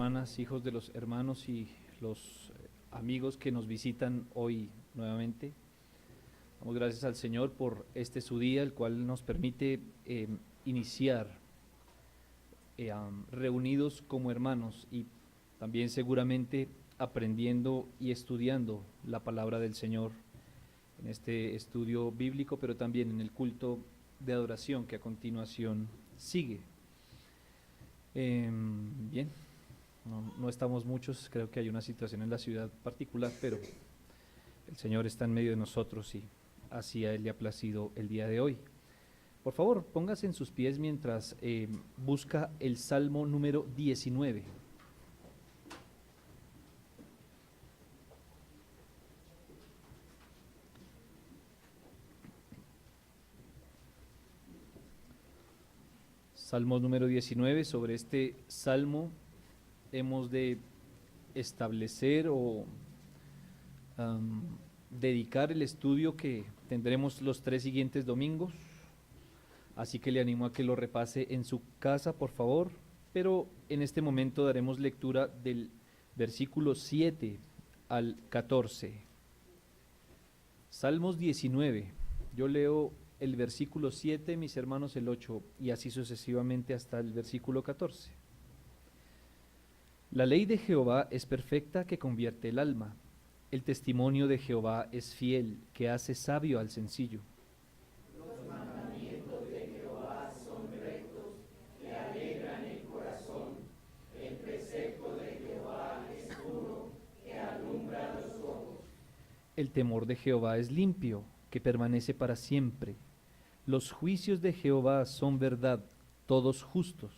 Hermanas, hijos de los hermanos y los amigos que nos visitan hoy nuevamente. Damos gracias al Señor por su día, el cual nos permite iniciar reunidos como hermanos y también seguramente aprendiendo y estudiando la palabra del Señor en este estudio bíblico, pero también en el culto de adoración que a continuación sigue. Bien. No estamos muchos, creo que hay una situación en la ciudad particular, pero el Señor está en medio de nosotros y así a Él le ha placido el día de hoy. Por favor, póngase en sus pies mientras busca el Salmo número 19. Salmo número 19, sobre este salmo hemos de establecer o dedicar el estudio que tendremos los 3 siguientes domingos, así que le animo a que lo repase en su casa, por favor, pero en este momento daremos lectura del versículo 7 al 14. Salmos 19, yo leo el versículo 7, mis hermanos el 8, y así sucesivamente hasta el versículo 14. La ley de Jehová es perfecta, que convierte el alma. El testimonio de Jehová es fiel, que hace sabio al sencillo. Los mandamientos de Jehová son rectos, que alegran el corazón. El precepto de Jehová es puro, que alumbra los ojos. El temor de Jehová es limpio, que permanece para siempre. Los juicios de Jehová son verdad, todos justos.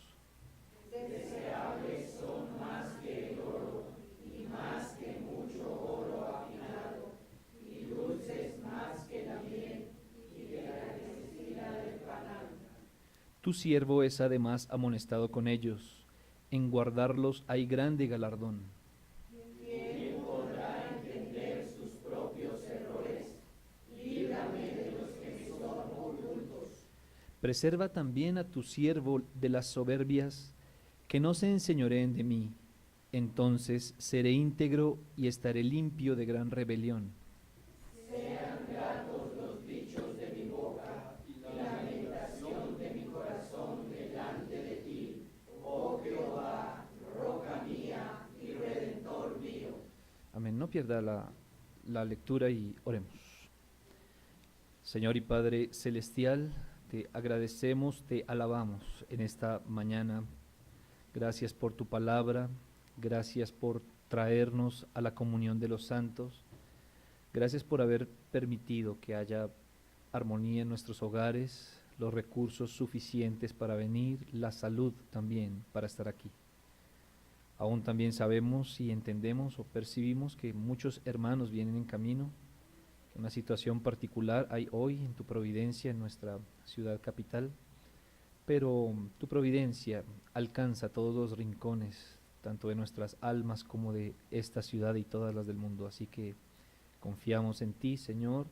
Deseables son más que el oro, y más que mucho oro afinado, y dulces más que la miel, y de la necesina del panal. Tu siervo es además amonestado con ellos. En guardarlos hay grande galardón. ¿Quién podrá entender sus propios errores? Líbrame de los que me son ocultos. Preserva también a tu siervo de las soberbias, que no se enseñoreen de mí. Entonces seré íntegro y estaré limpio de gran rebelión. Sean gratos los dichos de mi boca y la meditación de mi corazón delante de ti, oh Jehová, roca mía y redentor mío. Amén. No pierda la lectura y oremos. Señor y Padre celestial, te agradecemos, te alabamos en esta mañana. Gracias por tu palabra, gracias por traernos a la comunión de los santos. Gracias por haber permitido que haya armonía en nuestros hogares, los recursos suficientes para venir, la salud también para estar aquí. Aún también sabemos y entendemos o percibimos que muchos hermanos vienen en camino, que una situación particular hay hoy en tu providencia en nuestra ciudad capital, pero tu providencia alcanza todos los rincones, tanto de nuestras almas como de esta ciudad y todas las del mundo. Así que confiamos en ti, Señor,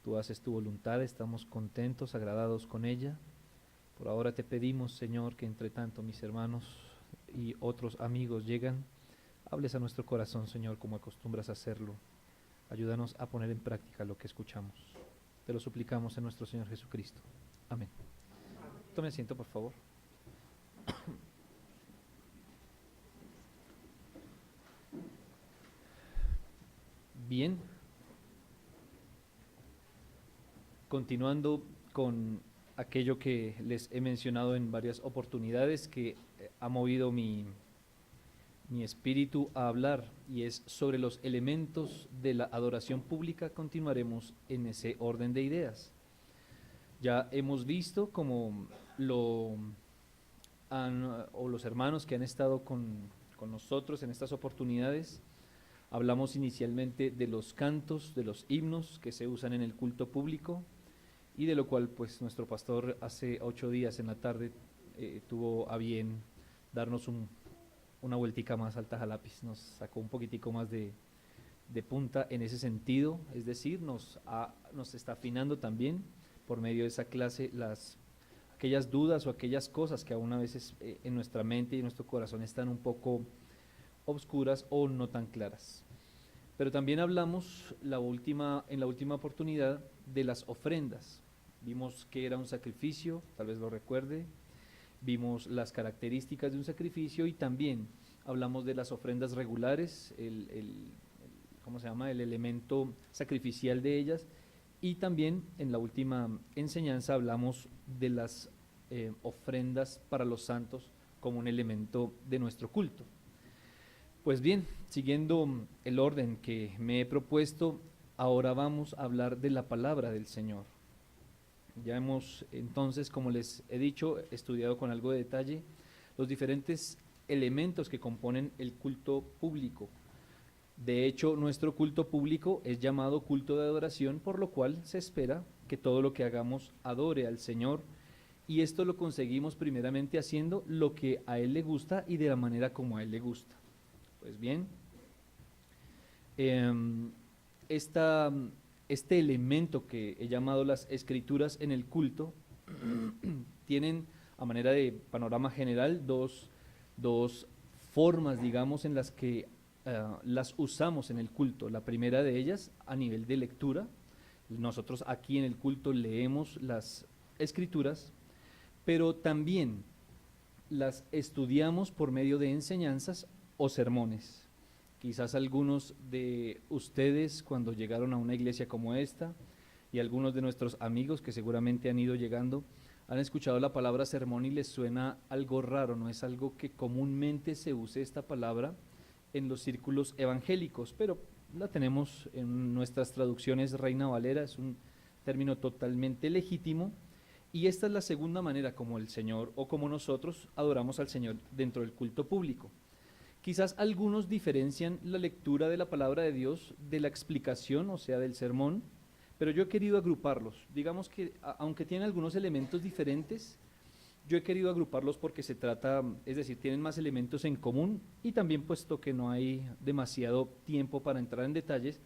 tú haces tu voluntad, estamos contentos, agradados con ella. Por ahora te pedimos, Señor, que entre tanto mis hermanos y otros amigos llegan, hables a nuestro corazón, Señor, como acostumbras a hacerlo. Ayúdanos a poner en práctica lo que escuchamos. Te lo suplicamos en nuestro Señor Jesucristo. Amén. Tome asiento, por favor. Bien. Continuando con aquello que les he mencionado en varias oportunidades, que ha movido mi espíritu a hablar, y es sobre los elementos de la adoración pública, continuaremos en ese orden de ideas. Ya hemos visto como los hermanos que han estado con nosotros en estas oportunidades, hablamos inicialmente de los cantos, de los himnos que se usan en el culto público, y de lo cual pues nuestro pastor hace 8 días en la tarde tuvo a bien darnos una vueltica más al Tajalapis, nos sacó un poquitico más de punta en ese sentido, es decir, nos está afinando también por medio de esa clase aquellas dudas o aquellas cosas que aún a veces en nuestra mente y en nuestro corazón están un poco obscuras o no tan claras. Pero también hablamos en la última oportunidad de las ofrendas. Vimos que era un sacrificio, tal vez lo recuerde, vimos las características de un sacrificio y también hablamos de las ofrendas regulares, ¿cómo se llama? El elemento sacrificial de ellas, y también en la última enseñanza hablamos de las ofrendas para los santos como un elemento de nuestro culto. Pues bien, siguiendo el orden que me he propuesto, ahora vamos a hablar de la palabra del Señor. Ya hemos entonces, como les he dicho, estudiado con algo de detalle los diferentes elementos que componen el culto público. De hecho, nuestro culto público es llamado culto de adoración, por lo cual se espera que todo lo que hagamos adore al Señor, y esto lo conseguimos primeramente haciendo lo que a Él le gusta y de la manera como a Él le gusta. Pues bien, este elemento que he llamado las escrituras en el culto tienen, a manera de panorama general, dos formas, digamos, en las que las usamos en el culto. La primera de ellas a nivel de lectura. Nosotros aquí en el culto leemos las escrituras, pero también las estudiamos por medio de enseñanzas o sermones. Quizás algunos de ustedes, cuando llegaron a una iglesia como esta, y algunos de nuestros amigos que seguramente han ido llegando, han escuchado la palabra sermón y les suena algo raro, no es algo que comúnmente se use esta palabra en los círculos evangélicos, pero la tenemos en nuestras traducciones Reina Valera, es un término totalmente legítimo, y esta es la segunda manera como el Señor o como nosotros adoramos al Señor dentro del culto público. Quizás algunos diferencian la lectura de la palabra de Dios de la explicación, o sea, del sermón, pero yo he querido agruparlos. Digamos que, aunque tienen algunos elementos diferentes, yo he querido agruparlos porque se trata, es decir, tienen más elementos en común y también puesto que no hay demasiado tiempo para entrar en detalles,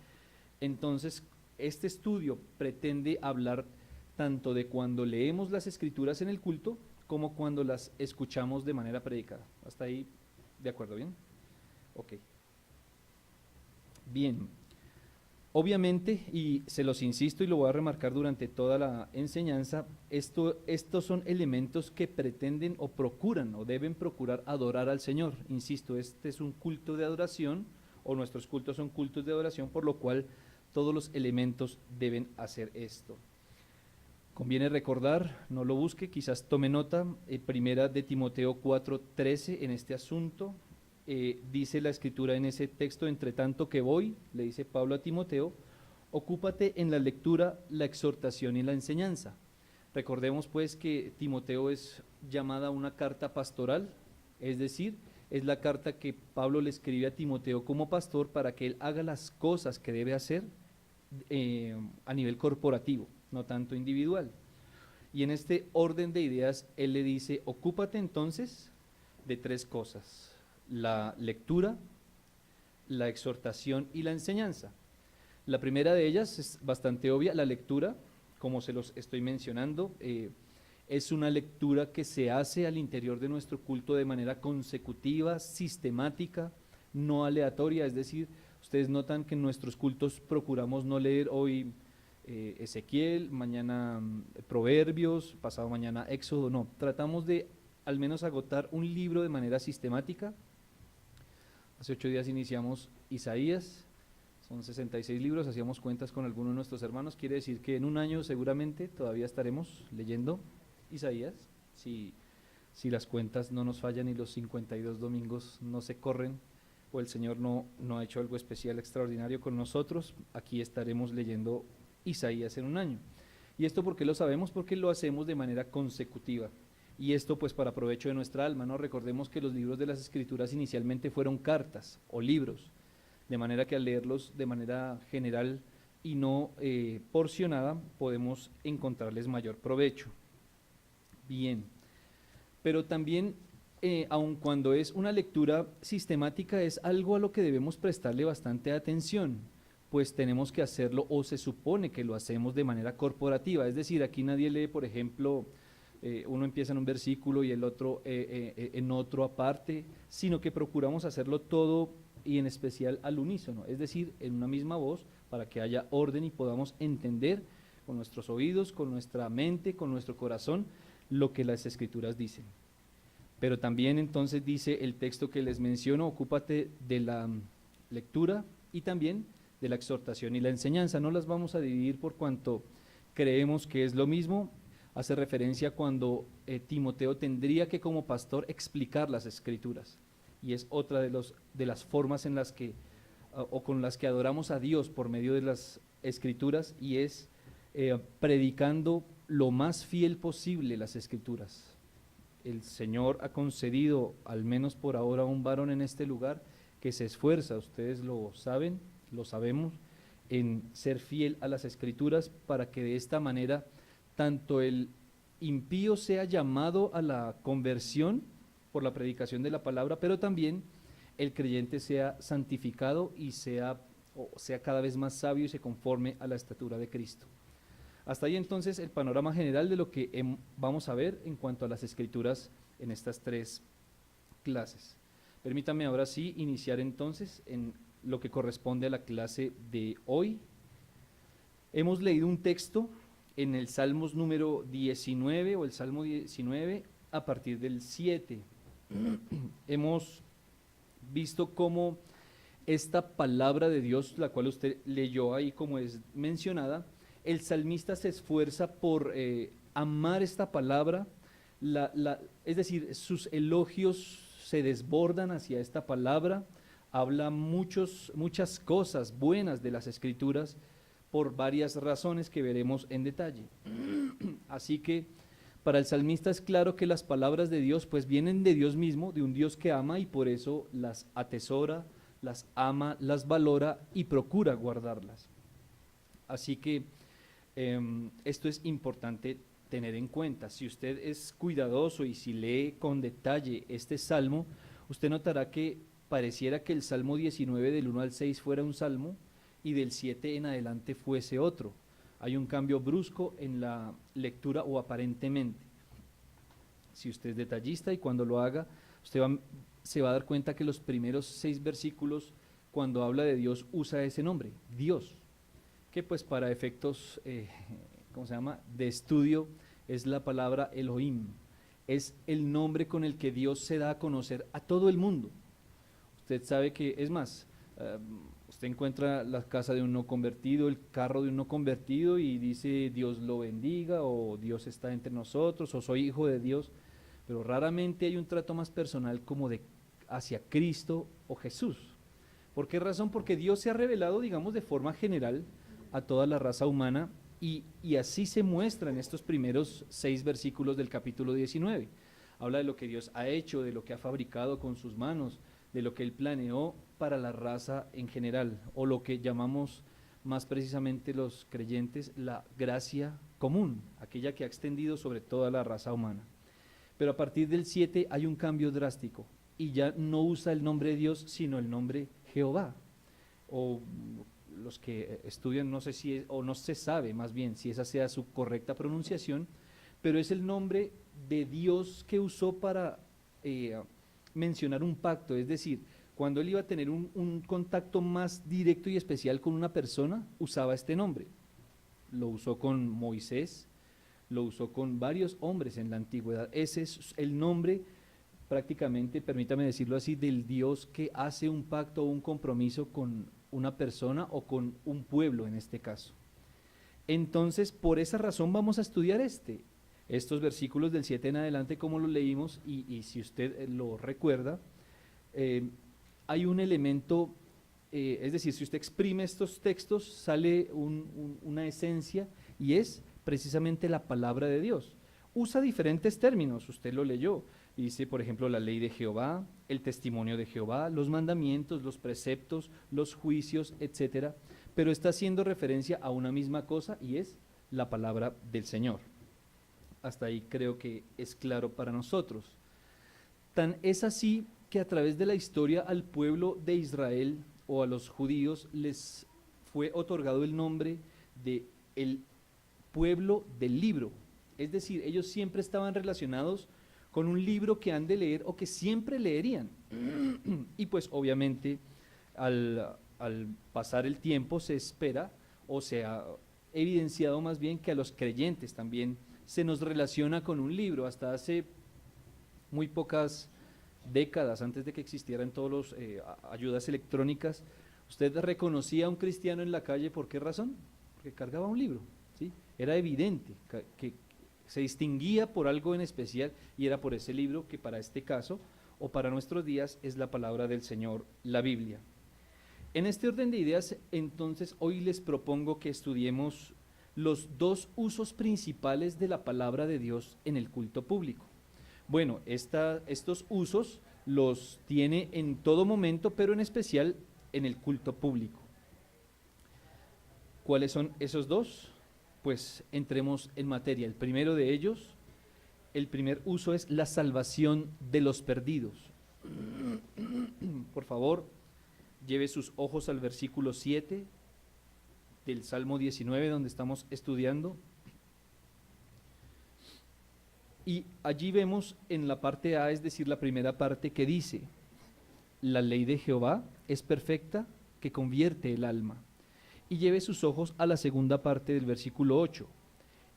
entonces este estudio pretende hablar tanto de cuando leemos las escrituras en el culto como cuando las escuchamos de manera predicada. Hasta ahí, ¿de acuerdo? ¿Bien? Ok. Bien. Obviamente, y se los insisto y lo voy a remarcar durante toda la enseñanza, estos son elementos que pretenden o procuran o deben procurar adorar al Señor. Insisto, este es un culto de adoración o nuestros cultos son cultos de adoración, por lo cual todos los elementos deben hacer esto. Conviene recordar, no lo busque, quizás tome nota, primera de Timoteo 4:13 en este asunto. Dice la escritura en ese texto: entre tanto que voy, le dice Pablo a Timoteo, ocúpate en la lectura, la exhortación y la enseñanza. Recordemos pues que Timoteo es llamada una carta pastoral, es decir, es la carta que Pablo le escribe a Timoteo como pastor para que él haga las cosas que debe hacer a nivel corporativo, no tanto individual. Y en este orden de ideas, él le dice, ocúpate entonces de tres cosas: la lectura, la exhortación y la enseñanza. La primera de ellas es bastante obvia, la lectura, como se los estoy mencionando, es una lectura que se hace al interior de nuestro culto de manera consecutiva, sistemática, no aleatoria, es decir, ustedes notan que en nuestros cultos procuramos no leer hoy Ezequiel, mañana Proverbios, pasado mañana Éxodo, no, tratamos de al menos agotar un libro de manera sistemática. Hace 8 días iniciamos Isaías, son 66 libros, hacíamos cuentas con algunos de nuestros hermanos, quiere decir que en un año seguramente todavía estaremos leyendo Isaías, si las cuentas no nos fallan y los 52 domingos no se corren, o el Señor no ha hecho algo especial, extraordinario con nosotros, aquí estaremos leyendo Isaías en un año. ¿Y esto por qué lo sabemos? Porque lo hacemos de manera consecutiva. Y esto pues para provecho de nuestra alma, ¿no? Recordemos que los libros de las Escrituras inicialmente fueron cartas o libros, de manera que al leerlos de manera general y no porcionada, podemos encontrarles mayor provecho. Bien, pero también, aun cuando es una lectura sistemática, es algo a lo que debemos prestarle bastante atención, pues tenemos que hacerlo, o se supone que lo hacemos de manera corporativa, es decir, aquí nadie lee, por ejemplo, uno empieza en un versículo y el otro en otro aparte, sino que procuramos hacerlo todo y en especial al unísono, es decir, en una misma voz, para que haya orden y podamos entender con nuestros oídos, con nuestra mente, con nuestro corazón, lo que las Escrituras dicen. Pero también entonces dice el texto que les menciono, ocúpate de la lectura y también de la exhortación y la enseñanza. No las vamos a dividir por cuanto creemos que es lo mismo. Hace referencia cuando Timoteo tendría que como pastor explicar las Escrituras, y es otra de las formas en las que o con las que adoramos a Dios por medio de las Escrituras, y es predicando lo más fiel posible las Escrituras. El Señor ha concedido, al menos por ahora, un varón en este lugar que se esfuerza, ustedes lo saben, lo sabemos, en ser fiel a las Escrituras, para que de esta manera tanto el impío sea llamado a la conversión por la predicación de la palabra, pero también el creyente sea santificado y sea cada vez más sabio y se conforme a la estatura de Cristo. Hasta ahí entonces el panorama general de lo que vamos a ver en cuanto a las Escrituras en estas 3 clases. Permítame ahora sí iniciar entonces en lo que corresponde a la clase de hoy. Hemos leído un texto en el Salmos número 19 o el Salmo 19 a partir del 7. Hemos visto cómo esta palabra de Dios, la cual usted leyó ahí como es mencionada, el salmista se esfuerza por amar esta palabra, es decir, sus elogios se desbordan hacia esta palabra, habla muchas cosas buenas de las Escrituras por varias razones que veremos en detalle. Así que para el salmista es claro que las palabras de Dios pues vienen de Dios mismo, de un Dios que ama, y por eso las atesora, las ama, las valora y procura guardarlas. Así que esto es importante tener en cuenta. Si usted es cuidadoso y si lee con detalle este salmo, usted notará que pareciera que el Salmo 19 del 1 al 6 fuera un salmo y del 7 en adelante fuese otro. Hay un cambio brusco en la lectura, o aparentemente. Si usted es detallista y cuando lo haga, se va a dar cuenta que los primeros 6 versículos, cuando habla de Dios, usa ese nombre, Dios, que pues para efectos, de estudio, es la palabra Elohim. Es el nombre con el que Dios se da a conocer a todo el mundo. Usted sabe que, es más, usted encuentra la casa de un no convertido, el carro de un no convertido, y dice Dios lo bendiga, o Dios está entre nosotros, o soy hijo de Dios, pero raramente hay un trato más personal como hacia Cristo o Jesús. ¿Por qué razón? Porque Dios se ha revelado, digamos, de forma general a toda la raza humana, y así se muestra en estos primeros 6 versículos del capítulo 19. Habla de lo que Dios ha hecho, de lo que ha fabricado con sus manos, de lo que Él planeó para la raza en general, o lo que llamamos más precisamente los creyentes la gracia común, aquella que ha extendido sobre toda la raza humana. Pero a partir del 7 hay un cambio drástico, y ya no usa el nombre de Dios, sino el nombre Jehová, o los que estudian, no sé si o no se sabe más bien si esa sea su correcta pronunciación, pero es el nombre de Dios que usó para mencionar un pacto. Es decir, cuando él iba a tener un contacto más directo y especial con una persona, usaba este nombre. Lo usó con Moisés, lo usó con varios hombres en la antigüedad. Ese es el nombre, prácticamente, permítame decirlo así, del Dios que hace un pacto o un compromiso con una persona o con un pueblo en este caso. Entonces, por esa razón vamos a estudiar estos versículos del 7 en adelante, como lo leímos, y si usted lo recuerda, hay un elemento, es decir, si usted exprime estos textos, sale una esencia, y es precisamente la palabra de Dios. Usa diferentes términos, usted lo leyó. Dice, por ejemplo, la ley de Jehová, el testimonio de Jehová, los mandamientos, los preceptos, los juicios, etcétera, pero está haciendo referencia a una misma cosa, y es la palabra del Señor. Hasta ahí creo que es claro para nosotros. Tan es así que a través de la historia al pueblo de Israel o a los judíos les fue otorgado el nombre de el pueblo del libro, Es decir, ellos siempre estaban relacionados con un libro que han de leer o que siempre leerían. Y pues obviamente al pasar el tiempo se espera o se ha evidenciado más bien que a los creyentes también se nos relaciona con un libro. Hasta hace muy pocas décadas, antes de que existieran todos los ayudas electrónicas, usted reconocía a un cristiano en la calle. ¿Por qué razón? Porque cargaba un libro, ¿sí? Era evidente que se distinguía por algo en especial, y era por ese libro que para este caso o para nuestros días es la palabra del Señor, la Biblia. En este orden de ideas, entonces, hoy les propongo que estudiemos los dos usos principales de la palabra de Dios en el culto público. Bueno, estos usos los tiene en todo momento, pero en especial en el culto público. ¿Cuáles son esos dos? Pues entremos en materia. El primero de ellos, el primer uso es la salvación de los perdidos. Por favor, lleve sus ojos al versículo 7 del Salmo 19, donde estamos estudiando. Y allí vemos en la parte A, es decir, la primera parte, que dice: la ley de Jehová es perfecta, que convierte el alma. Y lleve sus ojos a la segunda parte del versículo 8.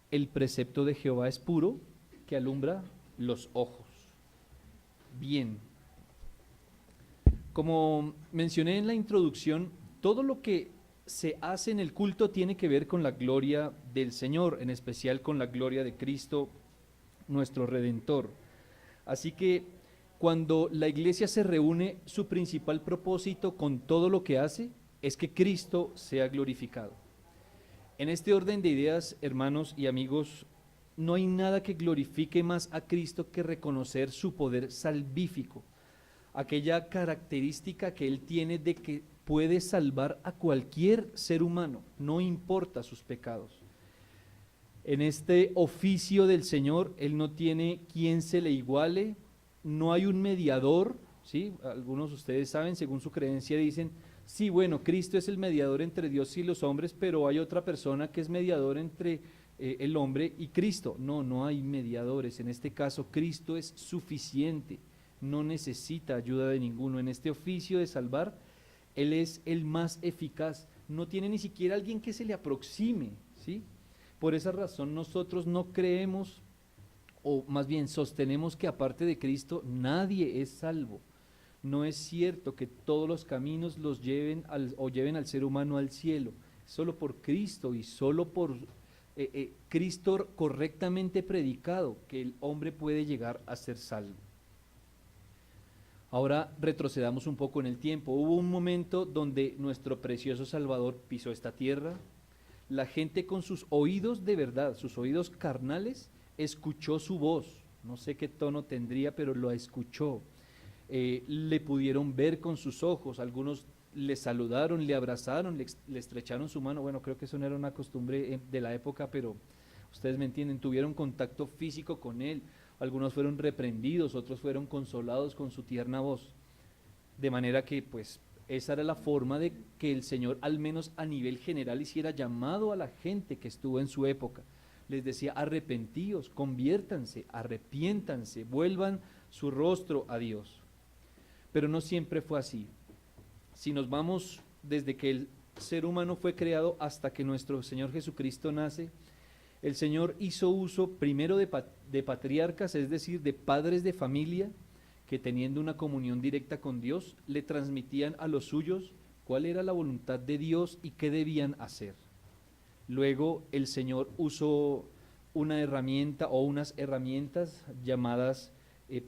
El precepto de Jehová es puro, que alumbra los ojos. Bien. Como mencioné en la introducción, todo lo que se hace en el culto tiene que ver con la gloria del Señor, en especial con la gloria de Cristo, nuestro Redentor. Así que cuando la iglesia se reúne, su principal propósito con todo lo que hace es que Cristo sea glorificado. En este orden de ideas, hermanos y amigos, no hay nada que glorifique más a Cristo que reconocer su poder salvífico, aquella característica que Él tiene de que puede salvar a cualquier ser humano, no importa sus pecados. En este oficio del Señor, Él no tiene quien se le iguale, no hay un mediador, ¿sí? Algunos de ustedes saben, según su creencia dicen: sí, bueno, Cristo es el mediador entre Dios y los hombres, pero hay otra persona que es mediador entre el hombre y Cristo. No, no hay mediadores. En este caso, Cristo es suficiente, no necesita ayuda de ninguno. En este oficio de salvar, Él es el más eficaz. No tiene ni siquiera alguien que se le aproxime, ¿sí? Por esa razón nosotros no creemos, o más bien sostenemos, que aparte de Cristo nadie es salvo. No es cierto que todos los caminos los lleven al ser humano al cielo. Solo por Cristo y solo por Cristo correctamente predicado que el hombre puede llegar a ser salvo. Ahora retrocedamos un poco en el tiempo. Hubo un momento donde nuestro precioso Salvador pisó esta tierra. La gente con sus oídos de verdad, sus oídos carnales, escuchó su voz. No sé qué tono tendría, pero lo escuchó. Le pudieron ver con sus ojos, algunos le saludaron, le abrazaron, le estrecharon su mano. Bueno, creo que eso no era una costumbre de la época, pero ustedes me entienden, tuvieron contacto físico con Él. Algunos fueron reprendidos, otros fueron consolados con su tierna voz. De manera que pues esa era la forma de que el Señor, al menos a nivel general, hiciera llamado a la gente que estuvo en su época. Les decía: arrepentíos, conviértanse, arrepiéntanse, vuelvan su rostro a Dios. Pero no siempre fue así. Si nos vamos desde que el ser humano fue creado hasta que nuestro Señor Jesucristo nace, el Señor hizo uso primero de patriarcas, es decir, de padres de familia, que teniendo una comunión directa con Dios, le transmitían a los suyos cuál era la voluntad de Dios y qué debían hacer. Luego el Señor usó una herramienta o unas herramientas llamadas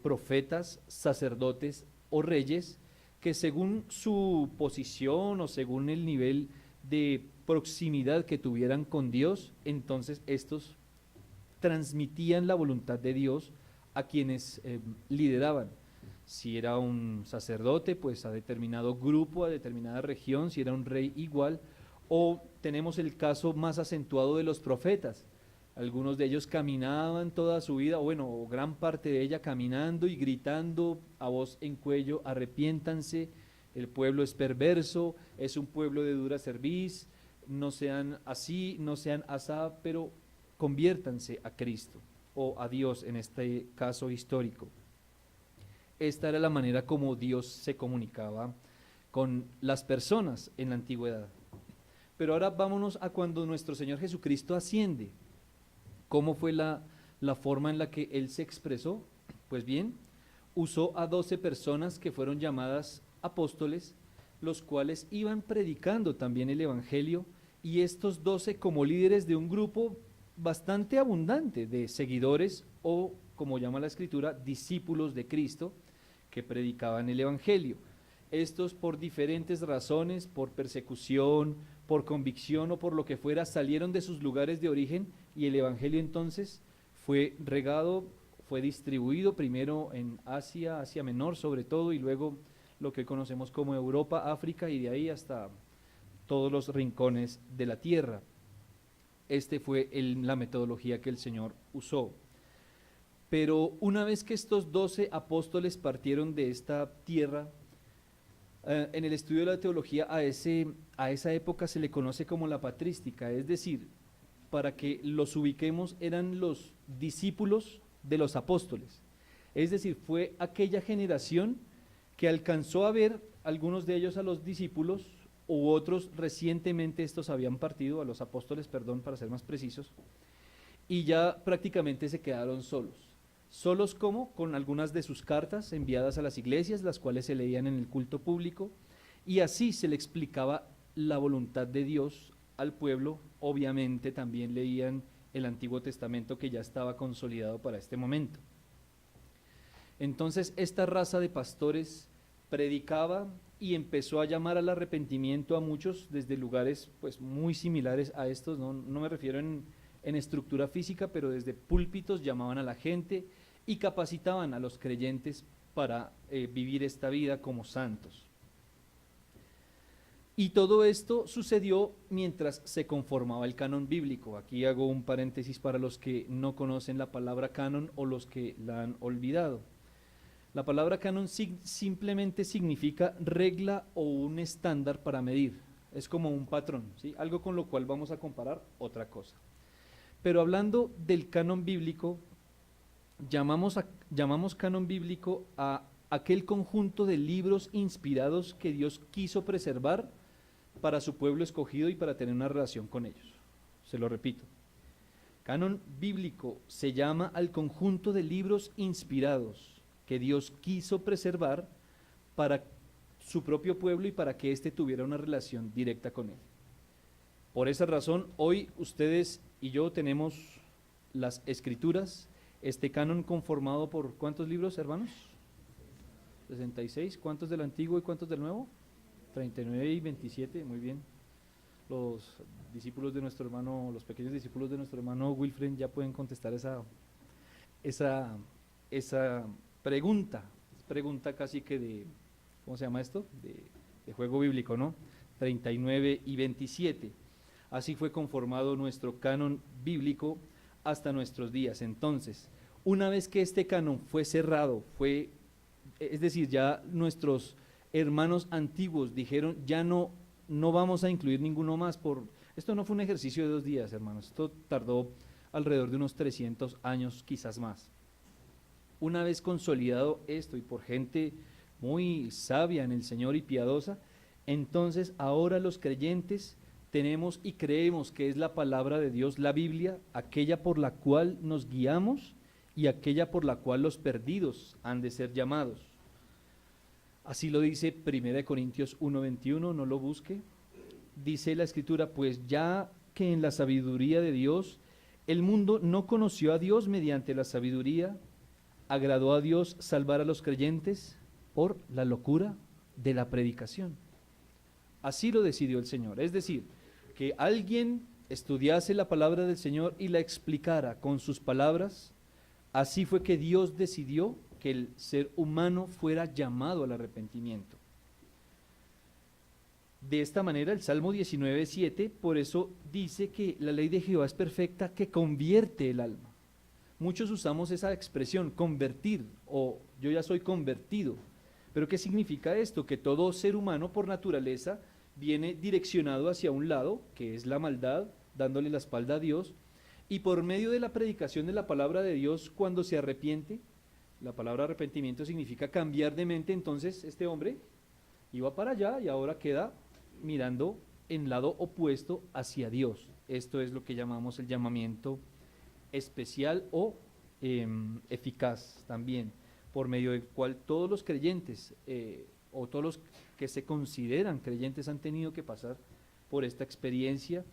profetas, sacerdotes o reyes, que según su posición o según el nivel de proximidad que tuvieran con Dios, entonces estos transmitían la voluntad de Dios a quienes lideraban. Si era un sacerdote, pues a determinado grupo, a determinada región; si era un rey, igual. O tenemos el caso más acentuado de los profetas. Algunos de ellos caminaban toda su vida, o gran parte de ella, caminando y gritando a voz en cuello: arrepiéntanse, el pueblo es perverso, es un pueblo de dura cerviz, no sean así, no sean asá, pero conviértanse a Cristo. o a Dios en este caso histórico. Esta era la manera como Dios se comunicaba con las personas en la antigüedad. Pero ahora vámonos a cuando nuestro Señor Jesucristo asciende. ¿Cómo fue la forma en la que Él se expresó? Pues bien, usó a 12 personas que fueron llamadas apóstoles, los cuales iban predicando también el Evangelio, y estos 12 como líderes de un grupo bastante abundante de seguidores o, como llama la Escritura, discípulos de Cristo que predicaban el Evangelio. Estos por diferentes razones, por persecución, por convicción o por lo que fuera, salieron de sus lugares de origen y el Evangelio entonces fue regado, fue distribuido primero en Asia, Asia Menor sobre todo, y luego lo que conocemos como Europa, África y de ahí hasta todos los rincones de la tierra. Este fue la metodología que el Señor usó. Pero una vez que estos 12 apóstoles partieron de esta tierra, en el estudio de la teología a esa época se le conoce como la patrística, es decir, para que los ubiquemos, eran los discípulos de los apóstoles. Es decir, fue aquella generación que alcanzó a ver algunos de ellos a los discípulos, u otros recientemente estos habían partido, a los apóstoles, perdón, para ser más precisos, y ya prácticamente se quedaron solos. ¿Solos cómo? Con algunas de sus cartas enviadas a las iglesias, las cuales se leían en el culto público, y así se le explicaba la voluntad de Dios al pueblo. Obviamente también leían el Antiguo Testamento, que ya estaba consolidado para este momento. Entonces esta raza de pastores predicaba y empezó a llamar al arrepentimiento a muchos desde lugares pues muy similares a estos, no me refiero en estructura física, pero desde púlpitos llamaban a la gente y capacitaban a los creyentes para vivir esta vida como santos. Y todo esto sucedió mientras se conformaba el canon bíblico. Aquí hago un paréntesis para los que no conocen la palabra canon o los que la han olvidado. La palabra canon simplemente significa regla o un estándar para medir. Es como un patrón, ¿sí? Algo con lo cual vamos a comparar otra cosa. Pero hablando del canon bíblico, llamamos canon bíblico a aquel conjunto de libros inspirados que Dios quiso preservar para su pueblo escogido y para tener una relación con ellos. Se lo repito. Canon bíblico se llama al conjunto de libros inspirados que Dios quiso preservar para su propio pueblo y para que éste tuviera una relación directa con él. Por esa razón, hoy ustedes y yo tenemos las Escrituras, este canon conformado por ¿cuántos libros, hermanos? 66. ¿Cuántos del Antiguo y cuántos del Nuevo? 39 y 27, muy bien. Los discípulos de nuestro hermano, los pequeños discípulos de nuestro hermano Wilfred ya pueden contestar esa pregunta casi que de, ¿cómo se llama esto? De juego bíblico, ¿no? 39 y 27. Así fue conformado nuestro canon bíblico hasta nuestros días. Entonces, una vez que este canon fue cerrado, es decir, ya nuestros hermanos antiguos dijeron, ya no vamos a incluir ninguno más. Esto no fue un ejercicio de 2 días, hermanos, esto tardó alrededor de unos 300 años, quizás más. Una vez consolidado esto y por gente muy sabia en el Señor y piadosa, entonces ahora los creyentes tenemos y creemos que es la palabra de Dios, la Biblia, aquella por la cual nos guiamos y aquella por la cual los perdidos han de ser llamados. Así lo dice 1 Corintios 1:21, no lo busque. Dice la Escritura, pues ya que en la sabiduría de Dios el mundo no conoció a Dios mediante la sabiduría, agradó a Dios salvar a los creyentes por la locura de la predicación. Así lo decidió el Señor, es decir, que alguien estudiase la palabra del Señor y la explicara con sus palabras. Así fue que Dios decidió que el ser humano fuera llamado al arrepentimiento. De esta manera, el Salmo 19:7, por eso dice que la ley de Jehová es perfecta, que convierte el alma. Muchos usamos esa expresión, convertir, o yo ya soy convertido. ¿Pero qué significa esto? Que todo ser humano por naturaleza viene direccionado hacia un lado, que es la maldad, dándole la espalda a Dios, y por medio de la predicación de la palabra de Dios, cuando se arrepiente, la palabra arrepentimiento significa cambiar de mente, entonces este hombre iba para allá y ahora queda mirando en lado opuesto hacia Dios. Esto es lo que llamamos el llamamiento especial o eficaz también, por medio del cual todos los creyentes o todos los que se consideran creyentes han tenido que pasar por esta experiencia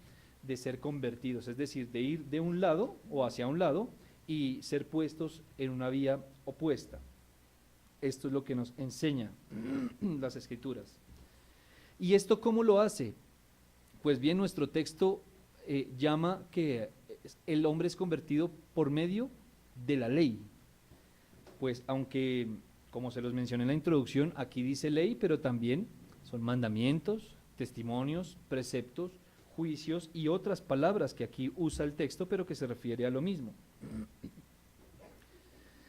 de ser convertidos, es decir, de ir de un lado o hacia un lado y ser puestos en una vía opuesta. Esto es lo que nos enseña las Escrituras. ¿Y esto cómo lo hace? Pues bien, nuestro texto llama que el hombre es convertido por medio de la ley. Pues aunque, como se los mencioné en la introducción, aquí dice ley, pero también son mandamientos, testimonios, preceptos, juicios y otras palabras que aquí usa el texto, pero que se refiere a lo mismo.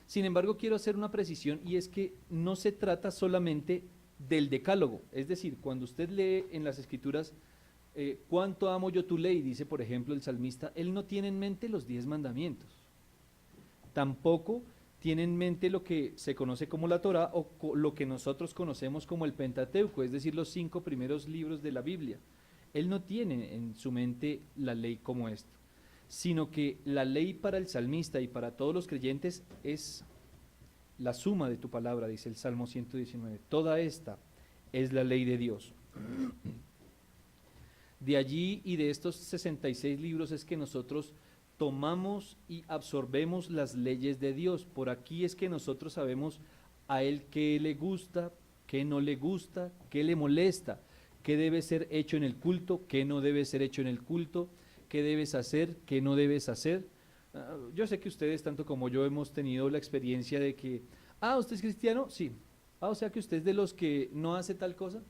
Sin embargo, quiero hacer una precisión, y es que no se trata solamente del decálogo, es decir, cuando usted lee en las Escrituras cuánto amo yo tu ley, dice por ejemplo el salmista, él no tiene en mente los 10 mandamientos, tampoco tiene en mente lo que se conoce como la Torá o lo que nosotros conocemos como el Pentateuco, es decir, los 5 primeros libros de la Biblia. Él no tiene en su mente la ley como esto, sino que la ley para el salmista y para todos los creyentes es la suma de tu palabra, dice el Salmo 119. Toda esta es la ley de Dios. De allí y de estos 66 libros es que nosotros tomamos y absorbemos las leyes de Dios. Por aquí es que nosotros sabemos a Él qué le gusta, qué no le gusta, qué le molesta, qué debe ser hecho en el culto, qué no debe ser hecho en el culto, qué debes hacer, qué no debes hacer. Yo sé que ustedes, tanto como yo, hemos tenido la experiencia de que, ¿usted es cristiano? Sí. O sea que usted es de los que no hace tal cosa.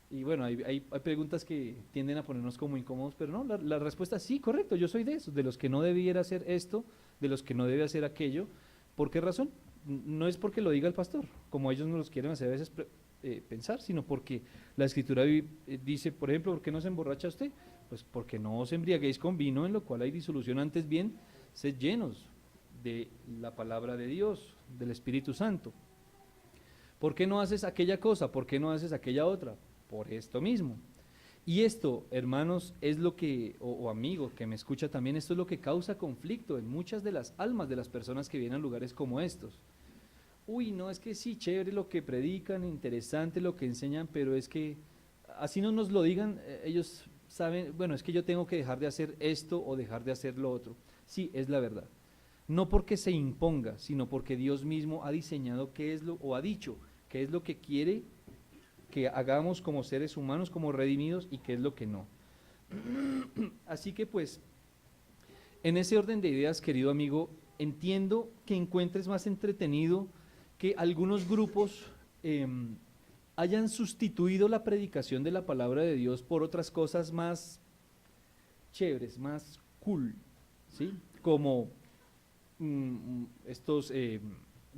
Y bueno, hay preguntas que tienden a ponernos como incómodos, pero no, la respuesta es sí, correcto, yo soy de esos, de los que no debiera hacer esto, de los que no debe hacer aquello. ¿Por qué razón? No es porque lo diga el pastor, como ellos nos los quieren hacer a veces pensar, sino porque la Escritura dice, por ejemplo, ¿por qué no se emborracha usted? Pues porque no os embriaguéis con vino, en lo cual hay disolución, antes bien, sed llenos de la palabra de Dios, del Espíritu Santo. ¿Por qué no haces aquella cosa? ¿Por qué no haces aquella otra? Por esto mismo. Y esto, hermanos, es lo que, o amigo que me escucha también, esto es lo que causa conflicto en muchas de las almas de las personas que vienen a lugares como estos. Uy, no, es que sí, chévere lo que predican, interesante lo que enseñan, pero es que así no nos lo digan, ellos saben, bueno, es que yo tengo que dejar de hacer esto o dejar de hacer lo otro. Sí, es la verdad. No porque se imponga, sino porque Dios mismo ha diseñado qué es lo, o ha dicho qué es lo que quiere que hagamos como seres humanos, como redimidos, y qué es lo que no. Así que pues, en ese orden de ideas, querido amigo, entiendo que encuentres más entretenido que algunos grupos hayan sustituido la predicación de la palabra de Dios por otras cosas más chéveres, más cool, ¿sí? Como estos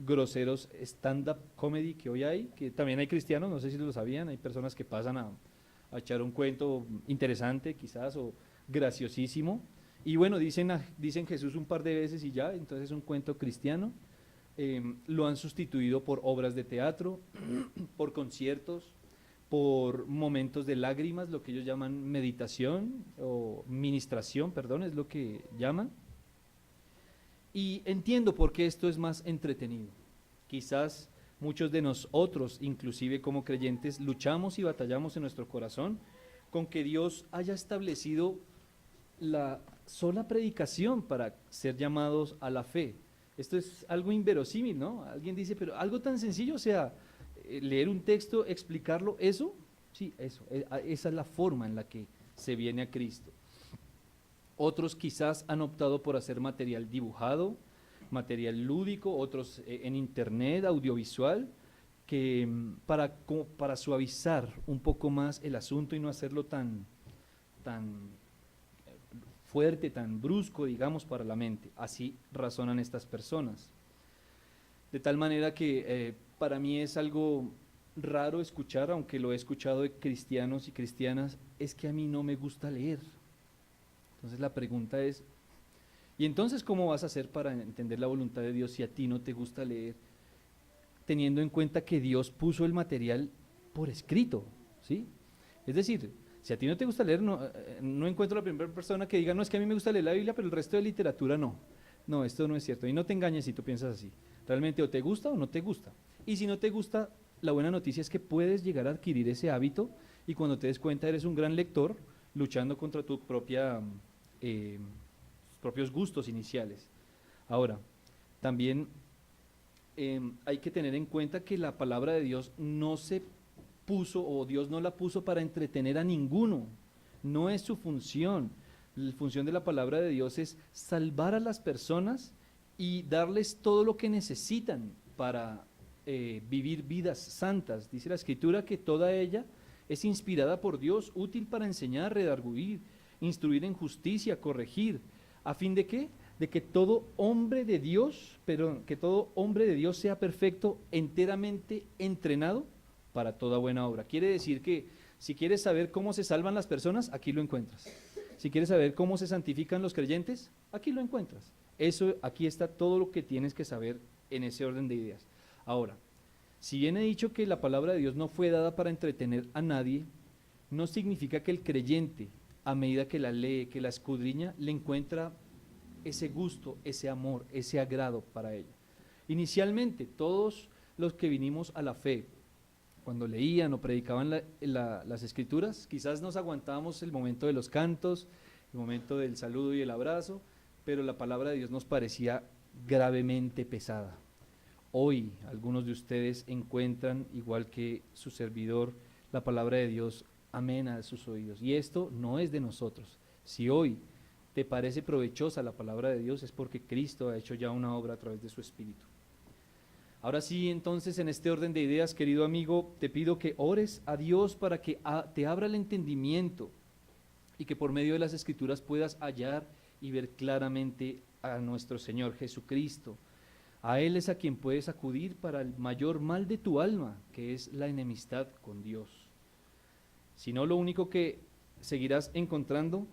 groseros stand-up comedy que hoy hay, que también hay cristianos, no sé si lo sabían, hay personas que pasan a echar un cuento interesante quizás o graciosísimo, y bueno, dicen Jesús un par de veces y ya, entonces es un cuento cristiano. Lo han sustituido por obras de teatro, por conciertos, por momentos de lágrimas, lo que ellos llaman meditación o ministración, perdón, es lo que llaman. Y entiendo por qué esto es más entretenido. Quizás muchos de nosotros, inclusive como creyentes, luchamos y batallamos en nuestro corazón con que Dios haya establecido la sola predicación para ser llamados a la fe. Esto es algo inverosímil, ¿no? Alguien dice, pero algo tan sencillo, o sea, leer un texto, explicarlo, ¿eso? Sí, eso, esa es la forma en la que se viene a Cristo. Otros quizás han optado por hacer material dibujado, material lúdico, otros en internet, audiovisual, que como para suavizar un poco más el asunto y no hacerlo tan fuerte, tan brusco, digamos, para la mente. Así razonan estas personas. De tal manera que para mí es algo raro escuchar, aunque lo he escuchado de cristianos y cristianas, es que a mí no me gusta leer. Entonces la pregunta es, Y entonces, ¿cómo vas a hacer para entender la voluntad de Dios si a ti no te gusta leer, teniendo en cuenta que Dios puso el material por escrito? ¿Sí? Es decir, si a ti no te gusta leer, no encuentro la primera persona que diga, no, es que a mí me gusta leer la Biblia, pero el resto de literatura no. No, esto no es cierto. Y no te engañes si tú piensas así. Realmente o te gusta o no te gusta. Y si no te gusta, la buena noticia es que puedes llegar a adquirir ese hábito y cuando te des cuenta eres un gran lector luchando contra tus propios gustos iniciales. Ahora, también hay que tener en cuenta que la palabra de Dios no se puso o Dios no la puso para entretener a ninguno. No es su función. La función de la palabra de Dios es salvar a las personas y darles todo lo que necesitan para vivir vidas santas. Dice la Escritura que toda ella es inspirada por Dios, útil para enseñar, redarguir, instruir en justicia, corregir. ¿A fin de qué? De que todo hombre de Dios, que todo hombre de Dios sea perfecto, enteramente entrenado para toda buena obra. Quiere decir que si quieres saber cómo se salvan las personas, aquí lo encuentras. Si quieres saber cómo se santifican los creyentes, aquí lo encuentras. Eso, aquí está todo lo que tienes que saber en ese orden de ideas. Ahora, si bien he dicho que la palabra de Dios no fue dada para entretener a nadie, no significa que el creyente, a medida que la lee, que la escudriña, le encuentra ese gusto, ese amor, ese agrado para ella. Inicialmente, todos los que vinimos a la fe, cuando leían o predicaban las escrituras, quizás nos aguantábamos el momento de los cantos, el momento del saludo y el abrazo, pero la palabra de Dios nos parecía gravemente pesada. Hoy algunos de ustedes encuentran, igual que su servidor, la palabra de Dios amena a sus oídos. Y esto no es de nosotros. Si hoy te parece provechosa la palabra de Dios, es porque Cristo ha hecho ya una obra a través de su Espíritu. Ahora sí, entonces, en este orden de ideas, querido amigo, te pido que ores a Dios para que te abra el entendimiento y que por medio de las Escrituras puedas hallar y ver claramente a nuestro Señor Jesucristo. A Él es a quien puedes acudir para el mayor mal de tu alma, que es la enemistad con Dios. Si no, lo único que seguirás encontrando,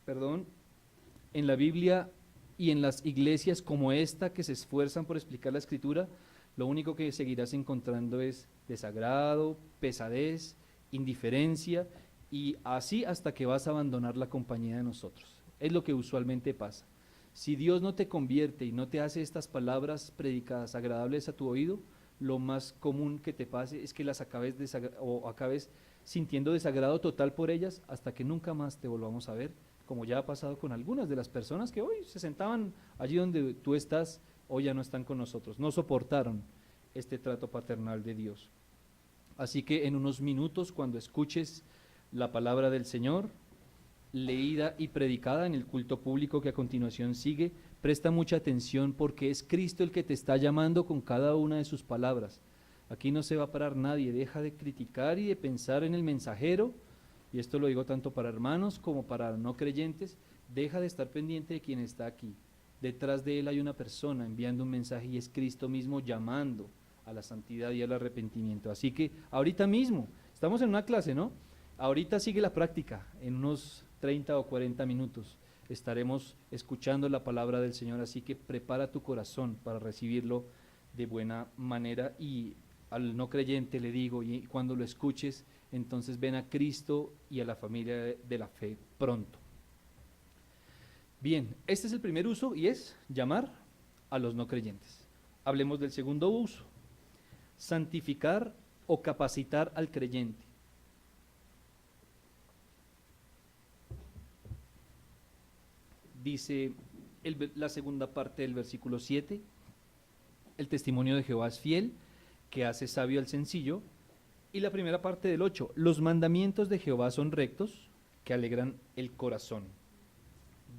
en la Biblia y en las iglesias como esta que se esfuerzan por explicar la Escritura, lo único que seguirás encontrando es desagrado, pesadez, indiferencia y así hasta que vas a abandonar la compañía de nosotros. Es lo que usualmente pasa. Si Dios no te convierte y no te hace estas palabras predicadas agradables a tu oído, lo más común que te pase es que las acabes sintiendo desagrado total por ellas hasta que nunca más te volvamos a ver, como ya ha pasado con algunas de las personas que hoy se sentaban allí donde tú estás, hoy ya no están con nosotros, no soportaron este trato paternal de Dios. Así que en unos minutos, cuando escuches la palabra del Señor, leída y predicada en el culto público que a continuación sigue, presta mucha atención porque es Cristo el que te está llamando con cada una de sus palabras. Aquí no se va a parar nadie, deja de criticar y de pensar en el mensajero, y esto lo digo tanto para hermanos como para no creyentes, deja de estar pendiente de quien está aquí. Detrás de él hay una persona enviando un mensaje y es Cristo mismo llamando a la santidad y al arrepentimiento. Así que ahorita mismo, estamos en una clase, ¿no? Ahorita sigue la práctica, en unos 30 o 40 minutos estaremos escuchando la palabra del Señor, así que prepara tu corazón para recibirlo de buena manera y al no creyente le digo, y cuando lo escuches, entonces ven a Cristo y a la familia de la fe pronto. Bien, este es el primer uso y es llamar a los no creyentes. Hablemos del segundo uso, santificar o capacitar al creyente. Dice la segunda parte del versículo 7, el testimonio de Jehová es fiel, que hace sabio al sencillo, y la primera parte del 8, los mandamientos de Jehová son rectos, que alegran el corazón.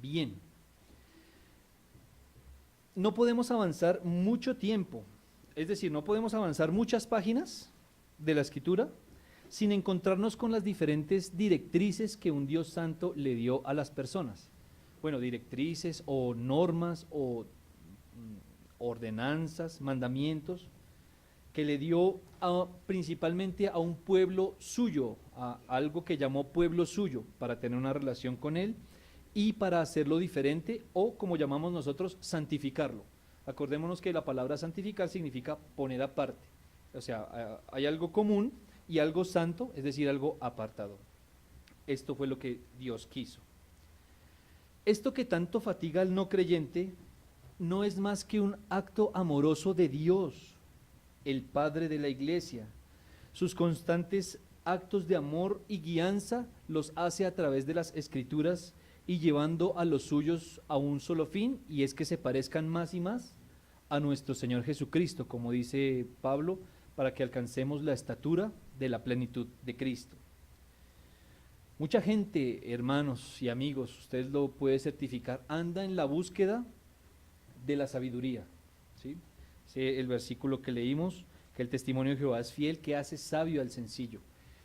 Bien, no podemos avanzar mucho tiempo, es decir, no podemos avanzar muchas páginas de la Escritura sin encontrarnos con las diferentes directrices que un Dios santo le dio a las personas. Bueno, directrices o normas o ordenanzas, mandamientos, que le dio principalmente a un pueblo suyo, a algo que llamó pueblo suyo, para tener una relación con él, y para hacerlo diferente o, como llamamos nosotros, santificarlo. Acordémonos que la palabra santificar significa poner aparte. O sea, hay algo común y algo santo, es decir, algo apartado. Esto fue lo que Dios quiso. Esto que tanto fatiga al no creyente no es más que un acto amoroso de Dios, el Padre de la Iglesia. Sus constantes actos de amor y guianza los hace a través de las Escrituras y llevando a los suyos a un solo fin, y es que se parezcan más y más a nuestro Señor Jesucristo, como dice Pablo, para que alcancemos la estatura de la plenitud de Cristo. Mucha gente, hermanos y amigos, usted lo puede certificar, anda en la búsqueda de la sabiduría, ¿sí? El versículo que leímos, que el testimonio de Jehová es fiel, que hace sabio al sencillo.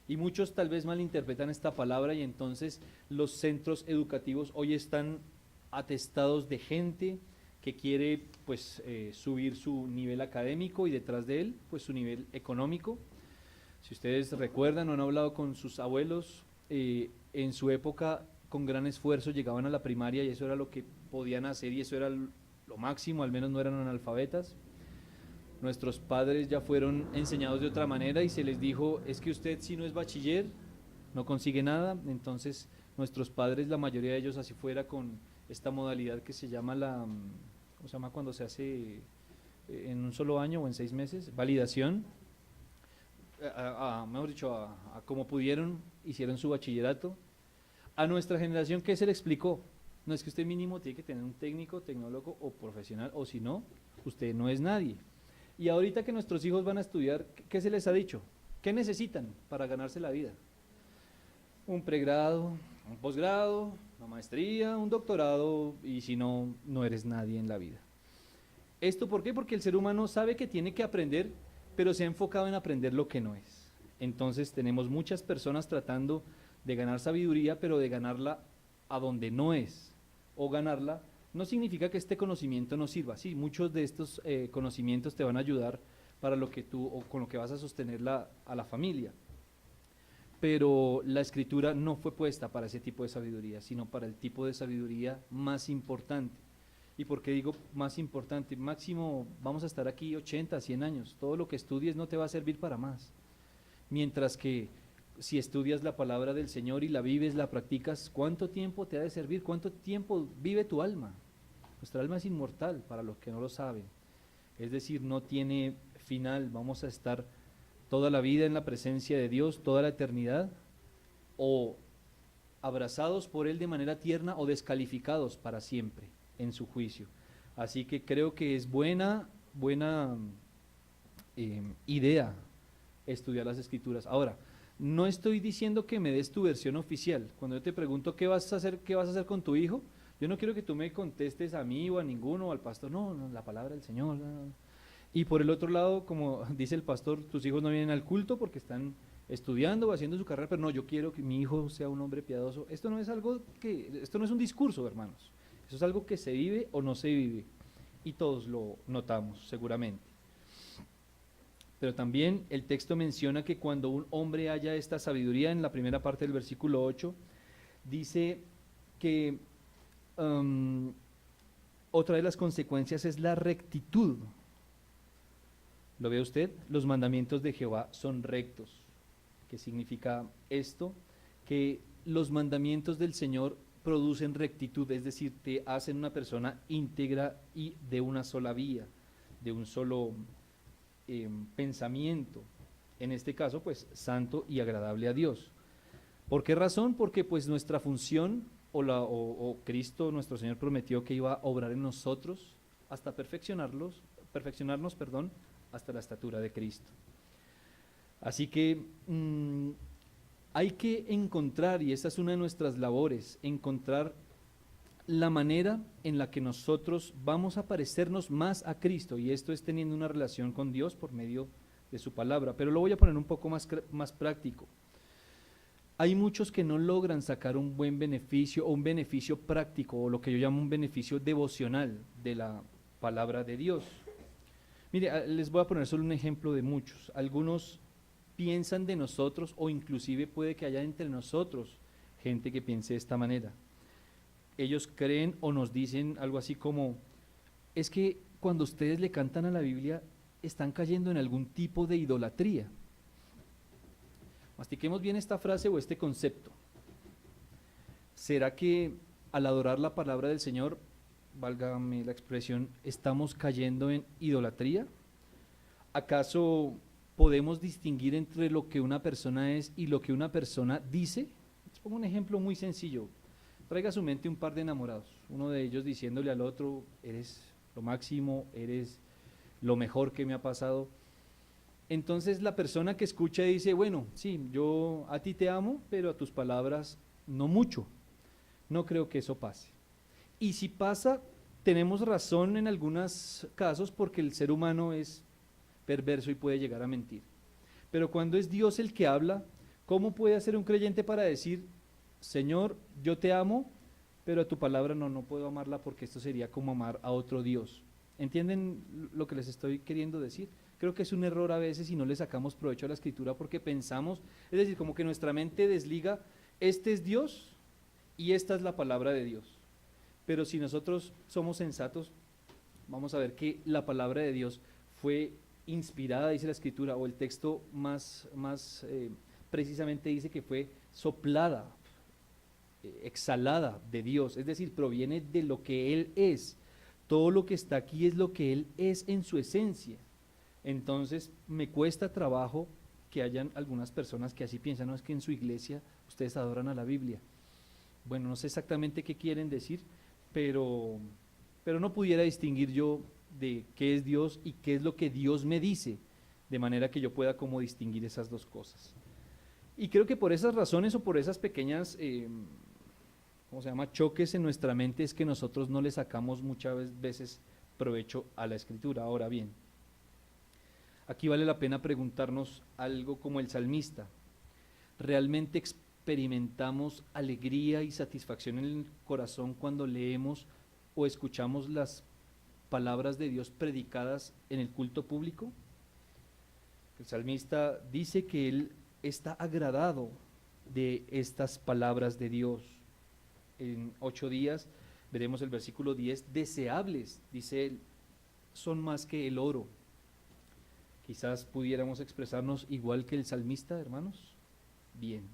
Y muchos tal vez malinterpretan esta palabra y entonces los centros educativos hoy están atestados de gente que quiere pues subir su nivel académico y detrás de él pues su nivel económico. Si ustedes recuerdan o han hablado con sus abuelos, en su época con gran esfuerzo llegaban a la primaria y eso era lo que podían hacer y eso era lo máximo, al menos no eran analfabetas. Nuestros padres ya fueron enseñados de otra manera y se les dijo, es que usted si no es bachiller no consigue nada. Entonces nuestros padres, la mayoría de ellos así fuera con esta modalidad que se llama ¿cómo se llama cuando se hace en un solo año o en 6 meses? Validación. Mejor dicho, a como pudieron, hicieron su bachillerato. A nuestra generación, ¿qué se le explicó? No, es que usted mínimo tiene que tener un técnico, tecnólogo o profesional, o si no, usted no es nadie. Y ahorita que nuestros hijos van a estudiar, ¿qué se les ha dicho? ¿Qué necesitan para ganarse la vida? Un pregrado, un posgrado, una maestría, un doctorado, y si no, no eres nadie en la vida. ¿Esto por qué? Porque el ser humano sabe que tiene que aprender, pero se ha enfocado en aprender lo que no es. Entonces tenemos muchas personas tratando de ganar sabiduría, pero de ganarla a donde no es, o ganarla no significa que este conocimiento no sirva. Sí, muchos de estos conocimientos te van a ayudar para lo que tú, o con lo que vas a sostener a la familia. Pero la escritura no fue puesta para ese tipo de sabiduría, sino para el tipo de sabiduría más importante. ¿Y por qué digo más importante? Máximo vamos a estar aquí 80, 100 años. Todo lo que estudies no te va a servir para más. Mientras que si estudias la palabra del Señor y la vives, la practicas, ¿cuánto tiempo te ha de servir? ¿Cuánto tiempo vive tu alma? Nuestra alma es inmortal, para los que no lo saben. Es decir, no tiene final. Vamos a estar toda la vida en la presencia de Dios, toda la eternidad, o abrazados por Él de manera tierna o descalificados para siempre en su juicio. Así que creo que es buena idea estudiar las Escrituras. Ahora, no estoy diciendo que me des tu versión oficial. Cuando yo te pregunto qué vas a hacer con tu hijo, yo no quiero que tú me contestes a mí o a ninguno o al pastor, no, la palabra del Señor. No. Y por el otro lado, como dice el pastor, tus hijos no vienen al culto porque están estudiando o haciendo su carrera, pero no, yo quiero que mi hijo sea un hombre piadoso. Esto no es un discurso, hermanos. Eso es algo que se vive o no se vive. Y todos lo notamos, seguramente. Pero también el texto menciona que cuando un hombre haya esta sabiduría, en la primera parte del versículo 8, dice que otra de las consecuencias es la rectitud. ¿Lo ve usted? Los mandamientos de Jehová son rectos. ¿Qué significa esto? Que los mandamientos del Señor producen rectitud, es decir, te hacen una persona íntegra y de una sola vía, de un solo pensamiento, en este caso pues santo y agradable a Dios. ¿Por qué razón? Porque pues nuestra función o Cristo nuestro Señor prometió que iba a obrar en nosotros hasta perfeccionarnos, hasta la estatura de Cristo. Así que hay que encontrar, y esta es una de nuestras labores, encontrar la manera en la que nosotros vamos a parecernos más a Cristo, y esto es teniendo una relación con Dios por medio de su palabra. Pero lo voy a poner un poco más práctico. Hay muchos que no logran sacar un buen beneficio o un beneficio práctico, o lo que yo llamo un beneficio devocional de la palabra de Dios. Mire, les voy a poner solo un ejemplo de muchos. Algunos piensan de nosotros, o inclusive puede que haya entre nosotros gente que piense de esta manera. ellos creen o nos dicen algo así como, es que cuando ustedes le cantan a la Biblia están cayendo en algún tipo de idolatría. Mastiquemos bien esta frase o este concepto. ¿Será que al adorar la palabra del Señor, válgame la expresión, estamos cayendo en idolatría? ¿Acaso podemos distinguir entre lo que una persona es y lo que una persona dice? Les pongo un ejemplo muy sencillo. Traiga a su mente un par de enamorados, uno de ellos diciéndole al otro, eres lo máximo, eres lo mejor que me ha pasado. Entonces la persona que escucha dice, bueno, sí, yo a ti te amo, pero a tus palabras no mucho. No creo que eso pase. Y si pasa, tenemos razón en algunos casos porque el ser humano es perverso y puede llegar a mentir. Pero cuando es Dios el que habla, ¿cómo puede hacer un creyente para decir, Señor, yo te amo, pero a tu palabra no puedo amarla porque esto sería como amar a otro Dios? ¿Entienden lo que les estoy queriendo decir? Creo que es un error a veces y no le sacamos provecho a la Escritura porque pensamos, es decir, como que nuestra mente desliga, este es Dios y esta es la palabra de Dios. Pero si nosotros somos sensatos, vamos a ver que la palabra de Dios fue inspirada, dice la Escritura, o el texto más precisamente dice que fue soplada, exhalada de Dios, es decir, proviene de lo que Él es. Todo lo que está aquí es lo que Él es en su esencia. Entonces, me cuesta trabajo que hayan algunas personas que así piensan, no es que en su iglesia ustedes adoran a la Biblia. Bueno, no sé exactamente qué quieren decir, pero no pudiera distinguir yo de qué es Dios y qué es lo que Dios me dice, de manera que yo pueda como distinguir esas dos cosas. Y creo que por esas razones o por esas pequeñas, ¿cómo se llama?, choques en nuestra mente es que nosotros no le sacamos muchas veces provecho a la Escritura. Ahora bien, aquí vale la pena preguntarnos algo como el salmista. ¿Realmente experimentamos alegría y satisfacción en el corazón cuando leemos o escuchamos las palabras de Dios predicadas en el culto público? El salmista dice que él está agradado de estas palabras de Dios. En 8 días veremos el versículo 10, deseables, dice él, son más que el oro. Quizás pudiéramos expresarnos igual que el salmista, hermanos. Bien.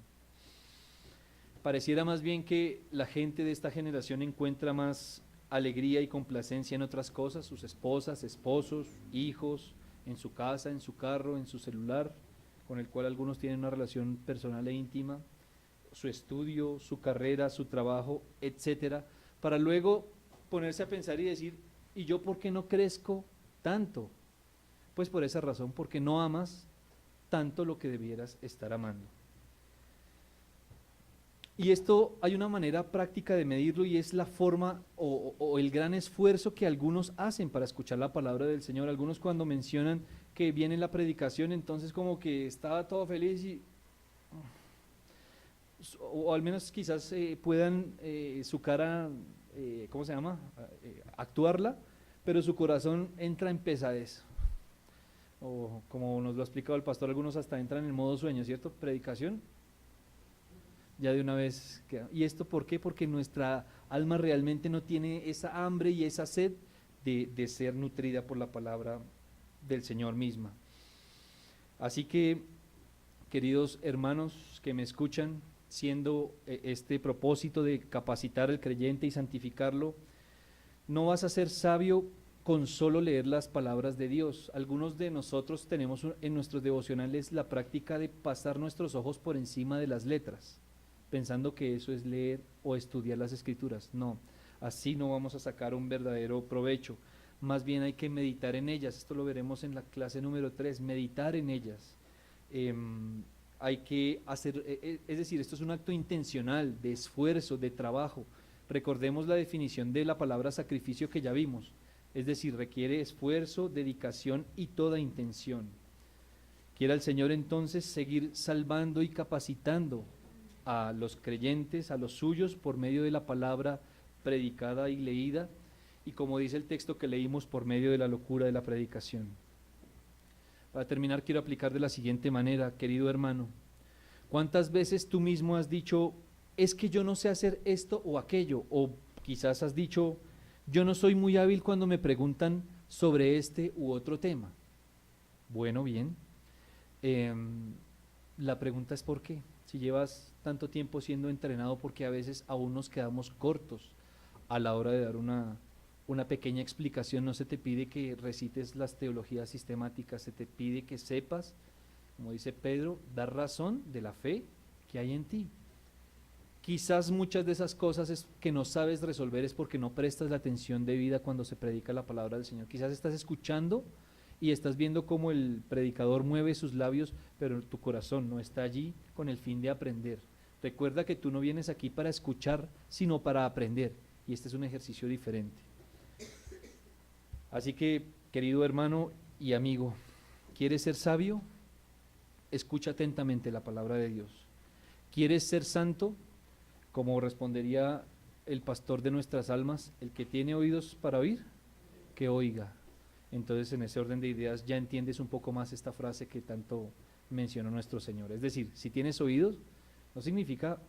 Pareciera más bien que la gente de esta generación encuentra más alegría y complacencia en otras cosas, sus esposas, esposos, hijos, en su casa, en su carro, en su celular, con el cual algunos tienen una relación personal e íntima, su estudio, su carrera, su trabajo, etcétera, para luego ponerse a pensar y decir, ¿y yo por qué no crezco tanto? Pues por esa razón, porque no amas tanto lo que debieras estar amando. Y esto hay una manera práctica de medirlo y es la forma o el gran esfuerzo que algunos hacen para escuchar la palabra del Señor. Algunos cuando mencionan que viene la predicación, entonces como que estaba todo feliz y o al menos quizás puedan su cara, ¿cómo se llama?, actuarla, pero su corazón entra en pesadez. O como nos lo ha explicado el pastor, algunos hasta entran en modo sueño, ¿cierto? Predicación, ya de una vez queda. ¿Y esto por qué? Porque nuestra alma realmente no tiene esa hambre y esa sed de ser nutrida por la palabra del Señor misma. Así que, queridos hermanos que me escuchan, siendo este propósito de capacitar al creyente y santificarlo, no vas a ser sabio con solo leer las palabras de Dios. Algunos de nosotros tenemos en nuestros devocionales la práctica de pasar nuestros ojos por encima de las letras, pensando que eso es leer o estudiar las Escrituras. No, así no vamos a sacar un verdadero provecho. Más bien hay que meditar en ellas. Esto lo veremos en la clase número 3, meditar en ellas. Hay que hacer, es decir, esto es un acto intencional, de esfuerzo, de trabajo. Recordemos la definición de la palabra sacrificio que ya vimos. Es decir, requiere esfuerzo, dedicación y toda intención. Quiera el Señor entonces seguir salvando y capacitando a los creyentes, a los suyos, por medio de la palabra predicada y leída, y como dice el texto que leímos, por medio de la locura de la predicación. Para terminar, quiero aplicar de la siguiente manera, querido hermano. ¿Cuántas veces tú mismo has dicho, es que yo no sé hacer esto o aquello, o Quizás has dicho, yo no soy muy hábil cuando me preguntan sobre este u otro tema. Bueno, bien. La pregunta es ¿por qué? Si llevas tanto tiempo siendo entrenado, porque a veces aún nos quedamos cortos a la hora de dar una pequeña explicación. No se te pide que recites las teologías sistemáticas, se te pide que sepas, como dice Pedro, dar razón de la fe que hay en ti. Quizás muchas de esas cosas que no sabes resolver es porque no prestas la atención debida cuando se predica la palabra del Señor. Quizás estás escuchando y estás viendo cómo el predicador mueve sus labios, pero tu corazón no está allí con el fin de aprender. Recuerda que tú no vienes aquí para escuchar, sino para aprender, y este es un ejercicio diferente. Así que, querido hermano y amigo, ¿quieres ser sabio? Escucha atentamente la palabra de Dios. ¿Quieres ser santo? Como respondería el pastor de nuestras almas, el que tiene oídos para oír, que oiga. Entonces, en ese orden de ideas ya entiendes un poco más esta frase que tanto mencionó nuestro Señor. Es decir, si tienes oídos, no significa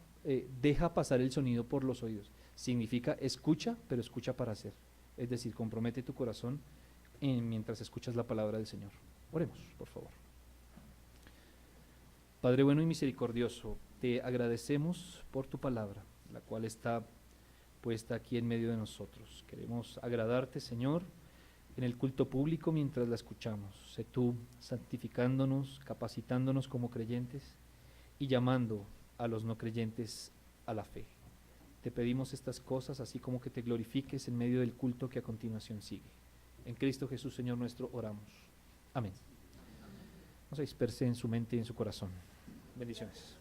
deja pasar el sonido por los oídos, significa escucha, pero escucha para hacer. Es decir, compromete tu corazón mientras escuchas la palabra del Señor. Oremos, por favor. Padre bueno y misericordioso, te agradecemos por tu palabra, la cual está puesta aquí en medio de nosotros. Queremos agradarte, Señor, en el culto público mientras la escuchamos. Sé tú santificándonos, capacitándonos como creyentes y llamando a los no creyentes a la fe. Te pedimos estas cosas, así como que te glorifiques en medio del culto que a continuación sigue. En Cristo Jesús, Señor nuestro, oramos. Amén. No se disperse en su mente y en su corazón. Bendiciones.